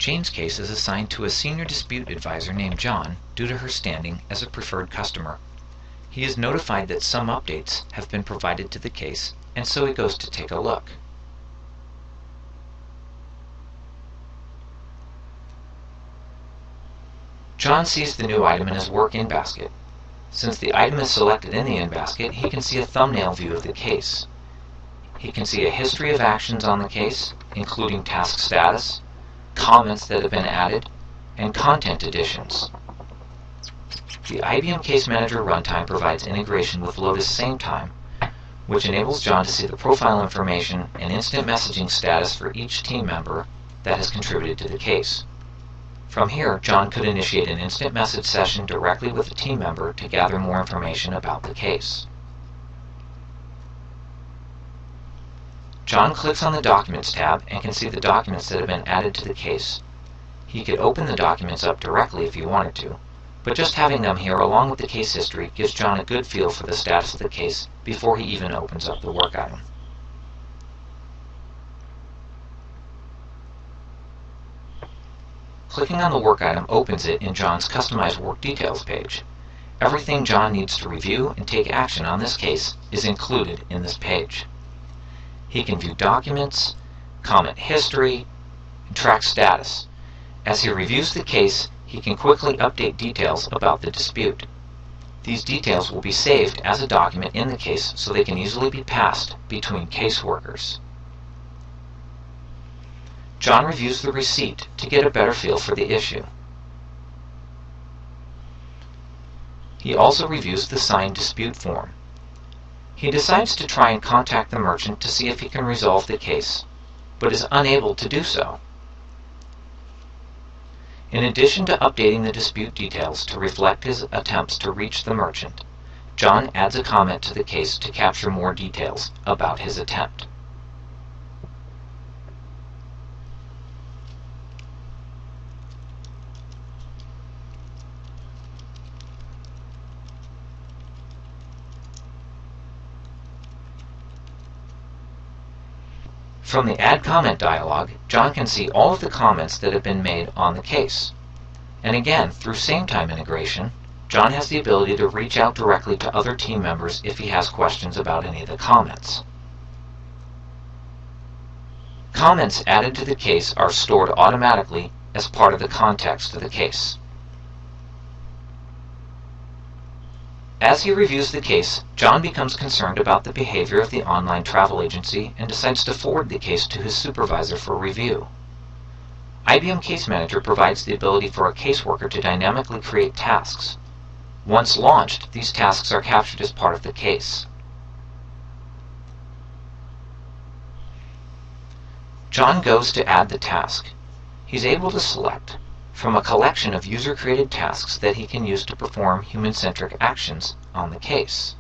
Jane's case is assigned to a senior dispute advisor named John due to her standing as a preferred customer. He is notified that some updates have been provided to the case, and so he goes to take a look. John sees the new item in his work in basket. Since the item is selected in the in basket, he can see a thumbnail view of the case. He can see a history of actions on the case, including task status, comments that have been added, and content additions. The IBM Case Manager runtime provides integration with Lotus SameTime, which enables John to see the profile information and instant messaging status for each team member that has contributed to the case. From here, John could initiate an instant message session directly with a team member to gather more information about the case. John clicks on the Documents tab and can see the documents that have been added to the case. He could open the documents up directly if he wanted to, but just having them here along with the case history gives John a good feel for the status of the case before he even opens up the work item. Clicking on the work item opens it in John's Customized Work Details page. Everything John needs to review and take action on this case is included in this page. He can view documents, comment history, and track status. As he reviews the case, he can quickly update details about the dispute. These details will be saved as a document in the case so they can easily be passed between caseworkers. John reviews the receipt to get a better feel for the issue. He also reviews the signed dispute form. He decides to try and contact the merchant to see if he can resolve the case, but is unable to do so. In addition to updating the dispute details to reflect his attempts to reach the merchant, John adds a comment to the case to capture more details about his attempt. From the Add Comment dialog, John can see all of the comments that have been made on the case. And again, through SameTime integration, John has the ability to reach out directly to other team members if he has questions about any of the comments. Comments added to the case are stored automatically as part of the context of the case. As he reviews the case, John becomes concerned about the behavior of the online travel agency and decides to forward the case to his supervisor for review. IBM Case Manager provides the ability for a caseworker to dynamically create tasks. Once launched, these tasks are captured as part of the case. John goes to add the task. He's able to select from a collection of user-created tasks that he can use to perform human-centric actions on the case.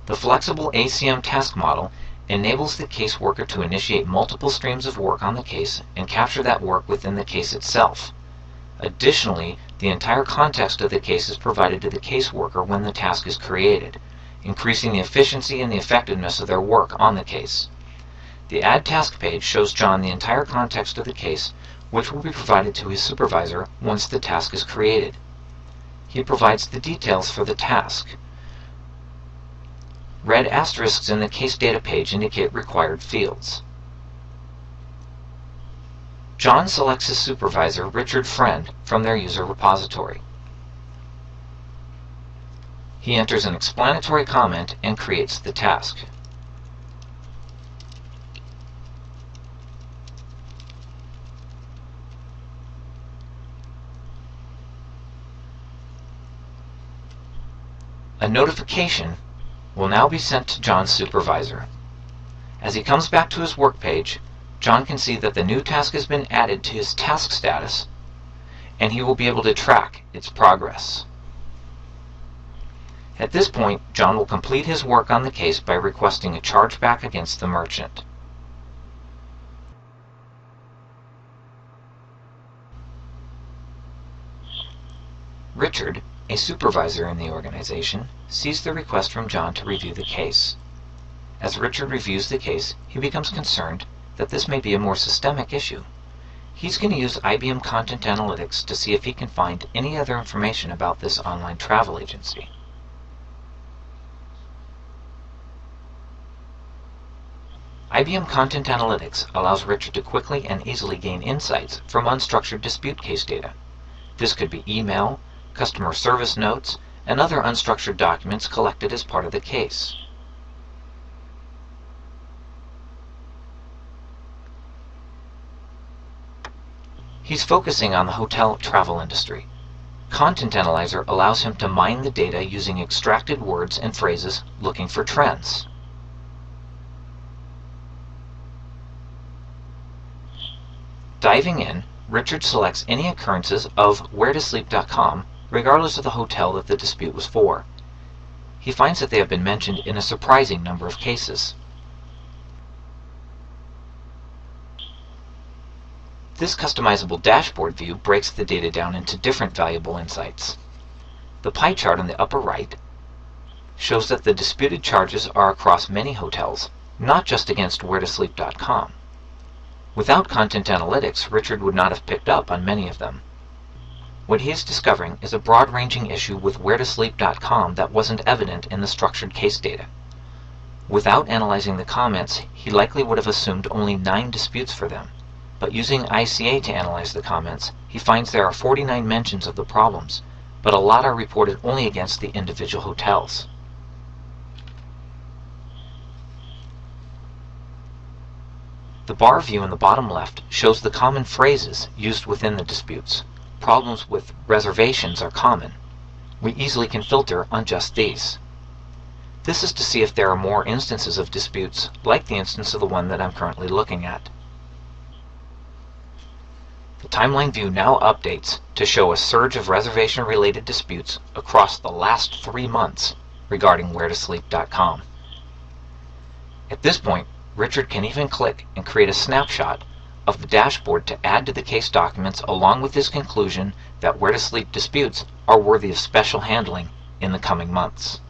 The flexible ACM task model enables the caseworker to initiate multiple streams of work on the case and capture that work within the case itself. Additionally, the entire context of the case is provided to the caseworker when the task is created, increasing the efficiency and the effectiveness of their work on the case. The Add Task page shows John the entire context of the case, which will be provided to his supervisor once the task is created. He provides the details for the task. Red asterisks in the case data page indicate required fields. John selects his supervisor, Richard Friend, from their user repository. He enters an explanatory comment and creates the task. A notification will now be sent to John's supervisor. As he comes back to his work page, John can see that the new task has been added to his task status, and he will be able to track its progress. At this point, John will complete his work on the case by requesting a chargeback against the merchant. Richard, a supervisor in the organization, sees the request from John to review the case. As Richard reviews the case, he becomes concerned that this may be a more systemic issue. He's going to use IBM Content Analytics to see if he can find any other information about this online travel agency. IBM Content Analytics allows Richard to quickly and easily gain insights from unstructured dispute case data. This could be email, customer service notes, and other unstructured documents collected as part of the case. He's focusing on the hotel travel industry. Content Analyzer allows him to mine the data using extracted words and phrases looking for trends. Diving in, Richard selects any occurrences of wheretosleep.com, regardless of the hotel that the dispute was for. He finds that they have been mentioned in a surprising number of cases. This customizable dashboard view breaks the data down into different valuable insights. The pie chart on the upper right shows that the disputed charges are across many hotels, not just against wheretosleep.com. Without Content Analytics, Richard would not have picked up on many of them. What he is discovering is a broad-ranging issue with wheretosleep.com that wasn't evident in the structured case data. Without analyzing the comments, he likely would have assumed only 9 disputes for them, but using ICA to analyze the comments, he finds there are 49 mentions of the problems, but a lot are reported only against the individual hotels. The bar view in the bottom left shows the common phrases used within the disputes. Problems with reservations are common. We easily can filter on just these. This is to see if there are more instances of disputes, like the instance of the one that I'm currently looking at. The timeline view now updates to show a surge of reservation-related disputes across the last 3 months regarding wheretosleep.com. At this point, Richard can even click and create a snapshot of the dashboard to add to the case documents, along with his conclusion that where-to-sleep disputes are worthy of special handling in the coming months.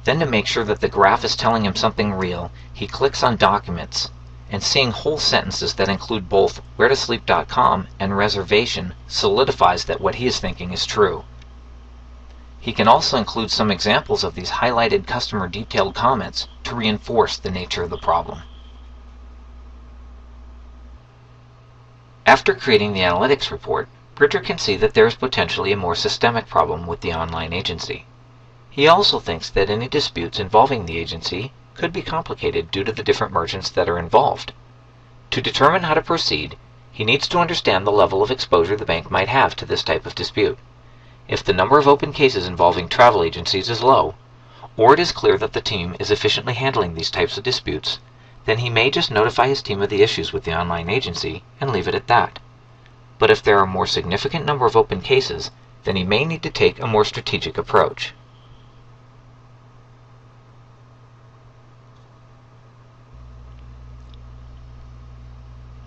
Then, to make sure that the graph is telling him something real, he clicks on Documents, and seeing whole sentences that include both wheretosleep.com and reservation solidifies that what he is thinking is true. He can also include some examples of these highlighted customer detailed comments to reinforce the nature of the problem. After creating the analytics report, Richard can see that there is potentially a more systemic problem with the online agency. He also thinks that any disputes involving the agency could be complicated due to the different merchants that are involved. To determine how to proceed, he needs to understand the level of exposure the bank might have to this type of dispute. If the number of open cases involving travel agencies is low, or it is clear that the team is efficiently handling these types of disputes, then he may just notify his team of the issues with the online agency and leave it at that. But if there are a more significant number of open cases, then he may need to take a more strategic approach.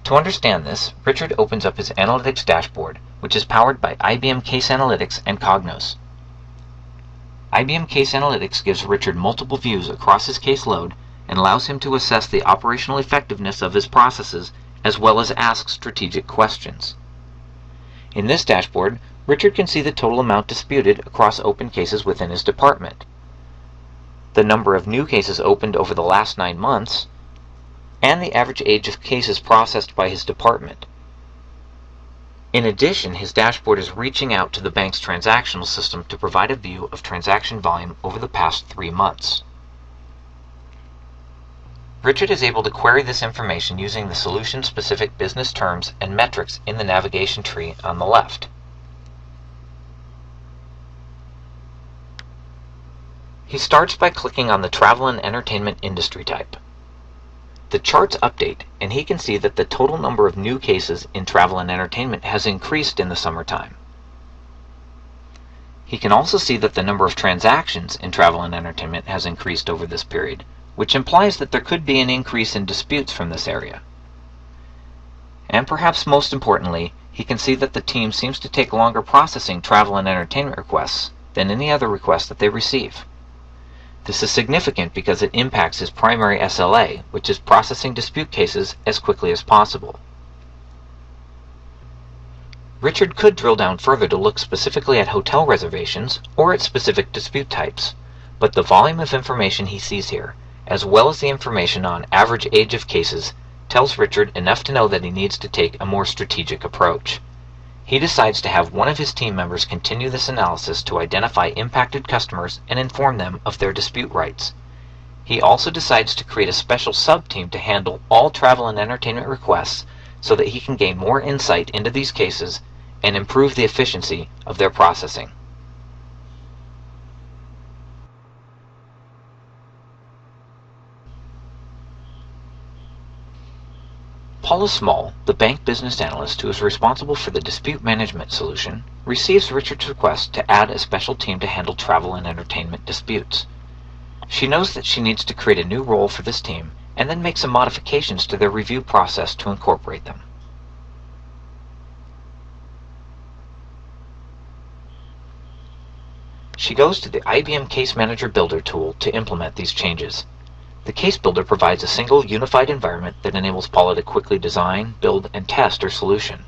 To understand this, Richard opens up his analytics dashboard, which is powered by IBM Case Analytics and Cognos. IBM Case Analytics gives Richard multiple views across his case load and allows him to assess the operational effectiveness of his processes as well as ask strategic questions. In this dashboard, Richard can see the total amount disputed across open cases within his department, the number of new cases opened over the last 9 months, and the average age of cases processed by his department. In addition, his dashboard is reaching out to the bank's transactional system to provide a view of transaction volume over the past 3 months. Richard is able to query this information using the solution-specific business terms and metrics in the navigation tree on the left. He starts by clicking on the travel and entertainment industry type. The charts update, and he can see that the total number of new cases in travel and entertainment has increased in the summertime. He can also see that the number of transactions in travel and entertainment has increased over this period, which implies that there could be an increase in disputes from this area. And perhaps most importantly, he can see that the team seems to take longer processing travel and entertainment requests than any other request that they receive. This is significant because it impacts his primary SLA, which is processing dispute cases as quickly as possible. Richard could drill down further to look specifically at hotel reservations or at specific dispute types, but the volume of information he sees here, as well as the information on average age of cases, tells Richard enough to know that he needs to take a more strategic approach. He decides to have one of his team members continue this analysis to identify impacted customers and inform them of their dispute rights. He also decides to create a special sub-team to handle all travel and entertainment requests so that he can gain more insight into these cases and improve the efficiency of their processing. Paula Small, the bank business analyst who is responsible for the dispute management solution, receives Richard's request to add a special team to handle travel and entertainment disputes. She knows that she needs to create a new role for this team and then make some modifications to their review process to incorporate them. She goes to the IBM Case Manager Builder tool to implement these changes. The Case Builder provides a single unified environment that enables Paula to quickly design, build, and test her solution.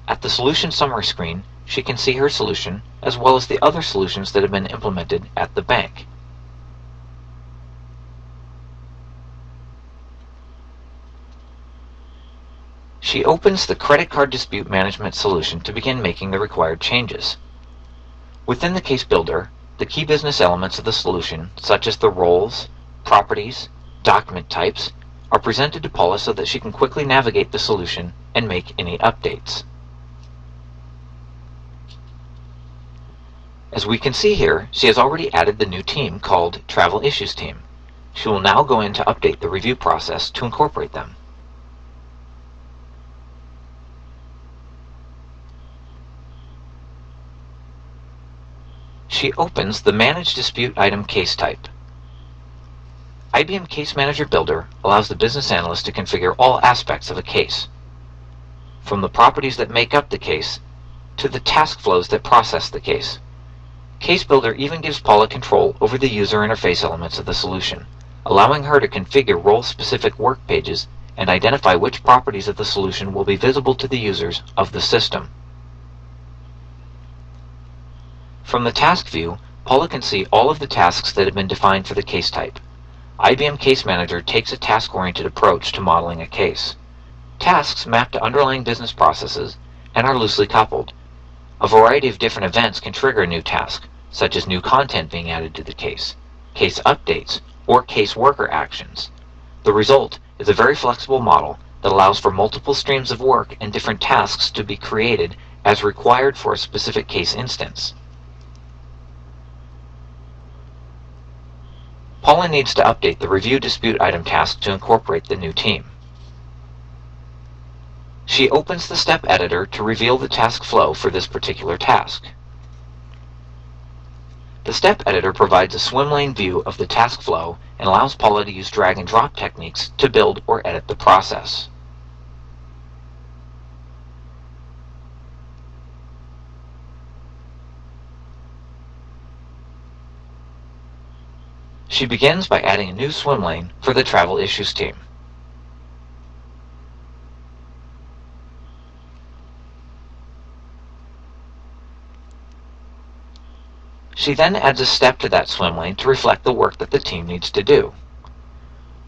At the solution summary screen, she can see her solution as well as the other solutions that have been implemented at the bank. She opens the credit card dispute management solution to begin making the required changes. Within the Case Builder, the key business elements of the solution, such as the roles, properties, document types, are presented to Paula so that she can quickly navigate the solution and make any updates. As we can see here, she has already added the new team called Travel Issues Team. She will now go in to update the review process to incorporate them. She opens the Manage Dispute Item Case Type. IBM Case Manager Builder allows the business analyst to configure all aspects of a case, from the properties that make up the case to the task flows that process the case. Case Builder even gives Paula control over the user interface elements of the solution, allowing her to configure role-specific work pages and identify which properties of the solution will be visible to the users of the system. From the task view, Paula can see all of the tasks that have been defined for the case type. IBM Case Manager takes a task-oriented approach to modeling a case. Tasks map to underlying business processes and are loosely coupled. A variety of different events can trigger a new task, such as new content being added to the case updates, or case worker actions. The result is a very flexible model that allows for multiple streams of work and different tasks to be created as required for a specific case instance. Paula needs to update the Review Dispute Item task to incorporate the new team. She opens the step editor to reveal the task flow for this particular task. The step editor provides a swim lane view of the task flow and allows Paula to use drag and drop techniques to build or edit the process. She begins by adding a new swim lane for the Travel Issues team. She then adds a step to that swim lane to reflect the work that the team needs to do.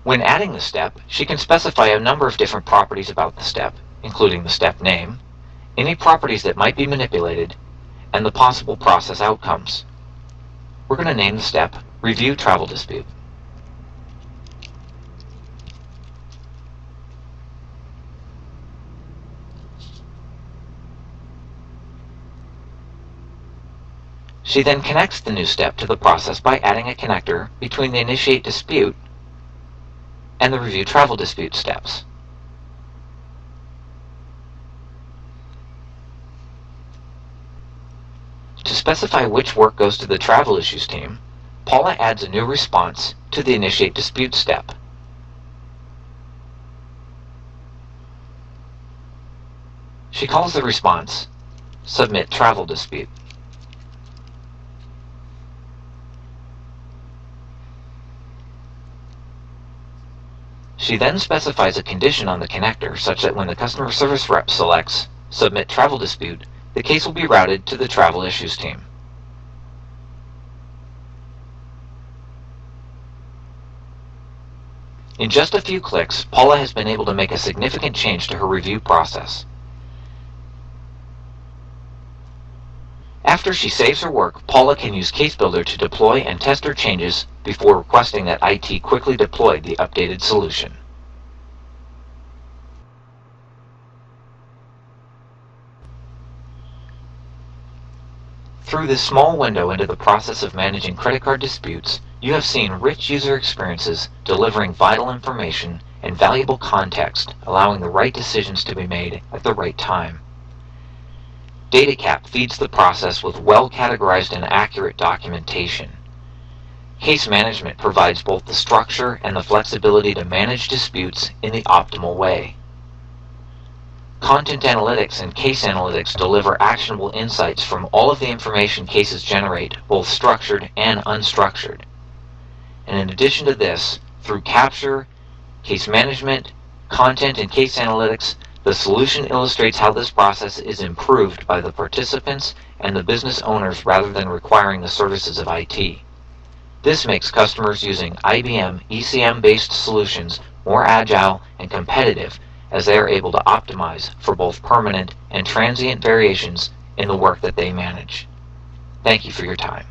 When adding the step, she can specify a number of different properties about the step, including the step name, any properties that might be manipulated, and the possible process outcomes. We're going to name the step Review Travel Dispute. She then connects the new step to the process by adding a connector between the Initiate Dispute and the Review Travel Dispute steps. To specify which work goes to the Travel Issues team, Paula adds a new response to the Initiate Dispute step. She calls the response, Submit Travel Dispute. She then specifies a condition on the connector such that when the customer service rep selects Submit Travel Dispute, the case will be routed to the Travel Issues team. In just a few clicks, Paula has been able to make a significant change to her review process. After she saves her work, Paula can use Case Builder to deploy and test her changes before requesting that IT quickly deploy the updated solution. Through this small window into the process of managing credit card disputes, you have seen rich user experiences delivering vital information and valuable context, allowing the right decisions to be made at the right time. Datacap feeds the process with well-categorized and accurate documentation. Case management provides both the structure and the flexibility to manage disputes in the optimal way. Content Analytics and Case Analytics deliver actionable insights from all of the information cases generate, both structured and unstructured. And in addition to this, through Capture, Case Management, Content, and Case Analytics, the solution illustrates how this process is improved by the participants and the business owners rather than requiring the services of IT. This makes customers using IBM ECM-based solutions more agile and competitive as they are able to optimize for both permanent and transient variations in the work that they manage. Thank you for your time.